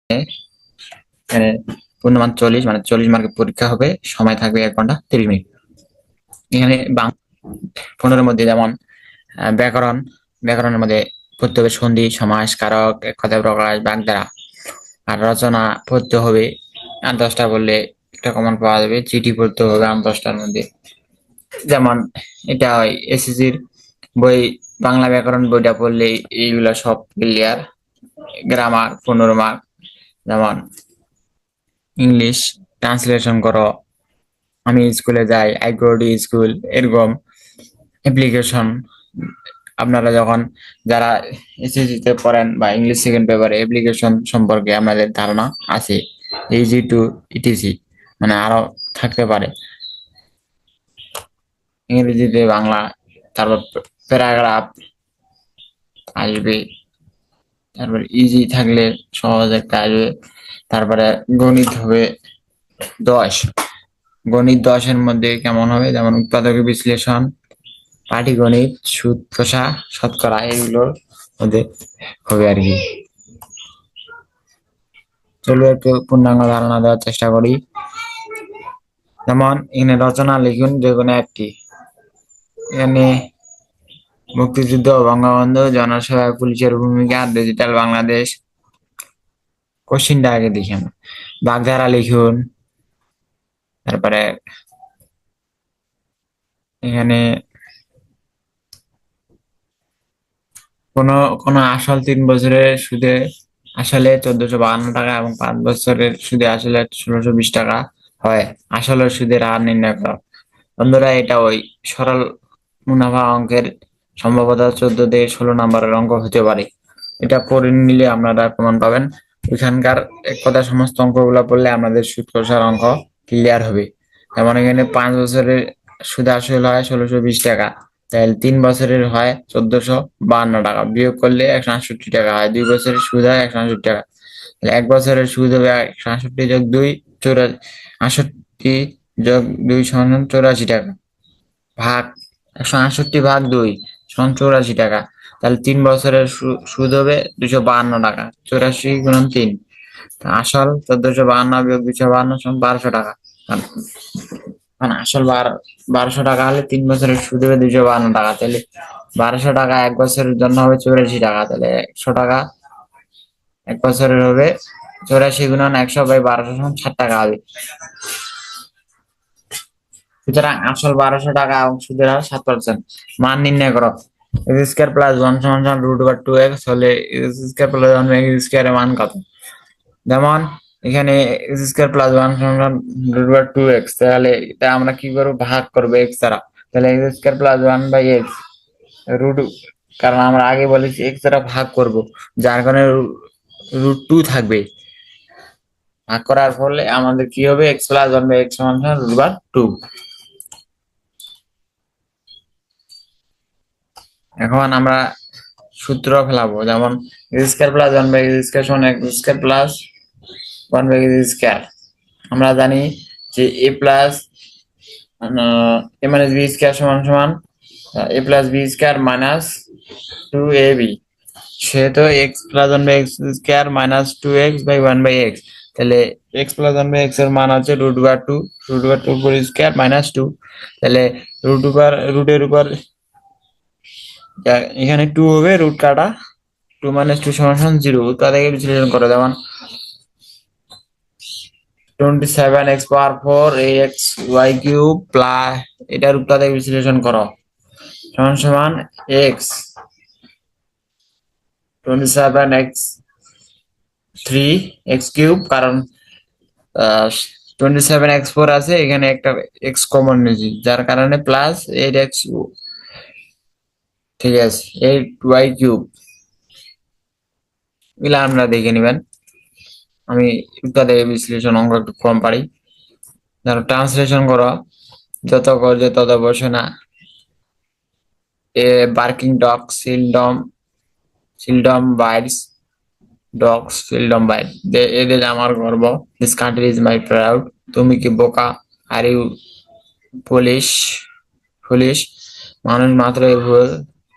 এখানে পূর্ণমান 40, মানে 40 মার্কের পরীক্ষা হবে, সময় থাকবে 1 ঘন্টা 30 মিনিট। এখানে 15-এর মধ্যে যেমন ব্যাকরণের মধ্যে পড়তে হবে সন্ধি, সমাস, কারক, এক কথায় প্রকাশ, বাগধারা। আর রচনা পড়তে হবে 10টা, বললে একটা কমন পাওয়া যাবে। চিঠি পড়তে হবে 10টার মধ্যে। যেমন এটা হয় এসএসসির বই, বাংলা ব্যাকরণ বইটা পড়লে এইগুলা সব ক্লিয়ার। Grammar 15 mark. যেমন ইংলিশ ট্রান্সলেশন করো, আমি স্কুলে যাই, আই গো টু স্কুল, এরকম। অ্যাপ্লিকেশন, আপনারা যখন যারা এসএসসি তে পড়েন বা ইংলিশ সেকেন্ড পেপারে, অ্যাপ্লিকেশন সম্পর্কে আপনাদের ধারণা আছে, ইজি টু ইটিসি, মানে আরো থাকতে পারে। ইংরেজিতে বাংলা, তারপর প্যারাগ্রাফ আসবে, তারপর ইজি থাকলে সহজ একটা আসবে। তারপরে গণিত হবে 10। গণিত 10-এর মধ্যে কেমন হবে, যেমন উৎপাদক বিশ্লেষণ, পাটিগণিত, সুদ কষা, শতকরা, এগুলোর মধ্যে হবে আর কি। চলো একটু পূর্ণাঙ্গ ধারণা দেওয়ার চেষ্টা করি। যেমন এখানে রচনা লিখুন যে কোনো একটি। এখানে মুক্তিযুদ্ধ, বঙ্গবন্ধু, জনসেবায় পুলিশের ভূমিকা, ডিজিটাল বাংলাদেশ। কোশ্চিনটা আগে দেখি আমরা। বাগধারা লিখুন। তারপরে এখানে কোন কোন আসল 3 বছরের সুদে আসলে 1452 টাকা এবং 5 বছরের সুদে আসলে 1620 টাকা হয়। আসলের সুদের হার নির্ণয় করো। বন্ধুরা, এটা ওই সরল মুনাফা অঙ্কের সম্ভবত 14 থেকে 16 নম্বরের অঙ্ক হতে পারে। এটা পড়ে নিলে আপনারা প্রমাণ পাবেন। ওইখানকার এক কথা সমস্ত অঙ্কগুলো পড়লে আমাদের সুদ কষার অঙ্ক ক্লিয়ার হবে। যেমন এখানে 5 বছরের সুদ আসল হয় 1620 টাকা, তাহলে 3 বছরের হয় 1452 টাকা, বিয়োগ করলে 168 টাকা হয়। 2 বছরের সুদ হয় 168 টাকা, তাহলে 1 বছরের সুদ হবে 168 যোগ 2 68 যোগ 2 সমান 84 টাকা, ভাগ 168 ভাগ 2 সমান 84 টাকা। তাহলে 3 বছরের সুদ হবে 252 টাকা। 84 গুণন 3, আসল 1452 বিয়োগ 252 সমান 1200 টাকা। মানে আসল 1200 টাকা হলে 3 বছরের সুদ হবে 252 টাকা। তাহলে 1200 টাকা 1 বছরের জন্য হবে 84 টাকা। তাহলে 100 টাকা 1 বছরের হবে। 84 গুণন 100 বাই 1200 সমান 60 টাকা হবে। সুতরাং আসল 1200 টাকা এবং সুদের হার 7%। মান নির্ণয় করো। এক্স স্কয়ার প্লাস 1 সমান সমান রুট ওভার 2x হলে এক্স স্কয়ার প্লাস 1 এক্স স্কয়ারের মান কত? যেমন এখানে এক্স স্কয়ার প্লাস 1 সমান সমান রুট ওভার 2x, তাহলে এটা আমরা কি করব, ভাগ করব x দ্বারা। তাহলে x square plus 1 by x root, কারণ আমরা আগে বলেছি x দ্বারা ভাগ করব, যার কারণে রুট 2 থাকবে। ভাগ করার ফলে আমাদের কি হবে, x প্লাস 1 বাই x সমান সমান রুট ওভার 2। এখন আমরা সূত্র ফেলাবো। যেমন x square plus 1 by x square সমান x square plus 1 by x square. আমরা জানি যে a plus a minus b square সমান সমান a plus b square minus 2ab। সেহেতু x plus 1 by x square minus 2x by 1 by x. তাহলে x plus 1 by x এর মান হচ্ছে রুট ওভার 2, রুট ওভার 2 পুরো স্কয়ার মাইনাস 2। তাহলে রুটের উপর এখানে 2 হবে, রুট কাটা, 2 মাইনাস 2 সমান সমান 0। উত্তর থেকে বিশ্লেষণ করো। যেমন 27x পাওয়ার 4 ax y কিউব প্লাস, এটার উত্তর থেকে বিশ্লেষণ করো, সমান সমান x 27x 3 x কিউব, কারণ 27x4 আছে, এখানে একটা x কমন নিয়েছি, যার কারণে প্লাস 8x, ঠিক আছে, 8y কিউব। এগুলা আমরা দেখে নিবেন। আমি উত্তর থেকে বিশ্লেষণ অঙ্ক একটু কম পারি। ধরো ট্রান্সলেশন করো, যত করছে তত বসে না। A barking dog seldom bites, dogs seldom bite, এদের আমার গর্ব, this country is my proud. তুমি কি বোকা, আর ইউ পুলিশ পুলিশ, মানুষ মাত্রই ভুল,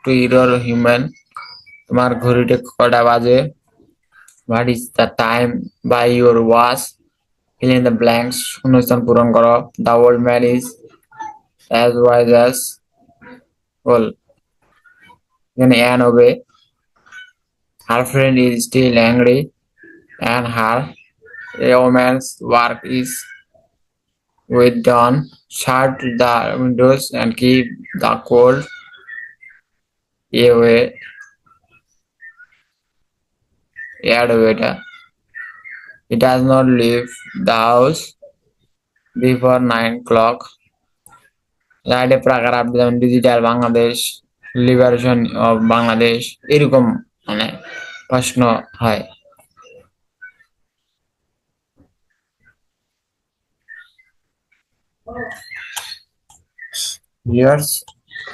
টু ইউর হিউম্যান, তোমার ঘড়িতে কটা বাজে, what is the time by your watch, fill in the blanks, শূন্যস্থান পূরণ করো। The old man is as wise as well, এখানে an হবে। Her friend is still angry and her, a woman's work is with done, shut the windows and keep the cold away, air away এটা। He does not leave the house before 9 o'clock. রাইডে প্রাকার update যেমন digital Bangladesh, liberation of Bangladesh, এরকম মানে প্রশ্ন হয়। Viewers,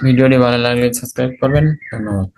ভিডিওটি ভালো লাগলে সাবস্ক্রাইব করবেন। ধন্যবাদ।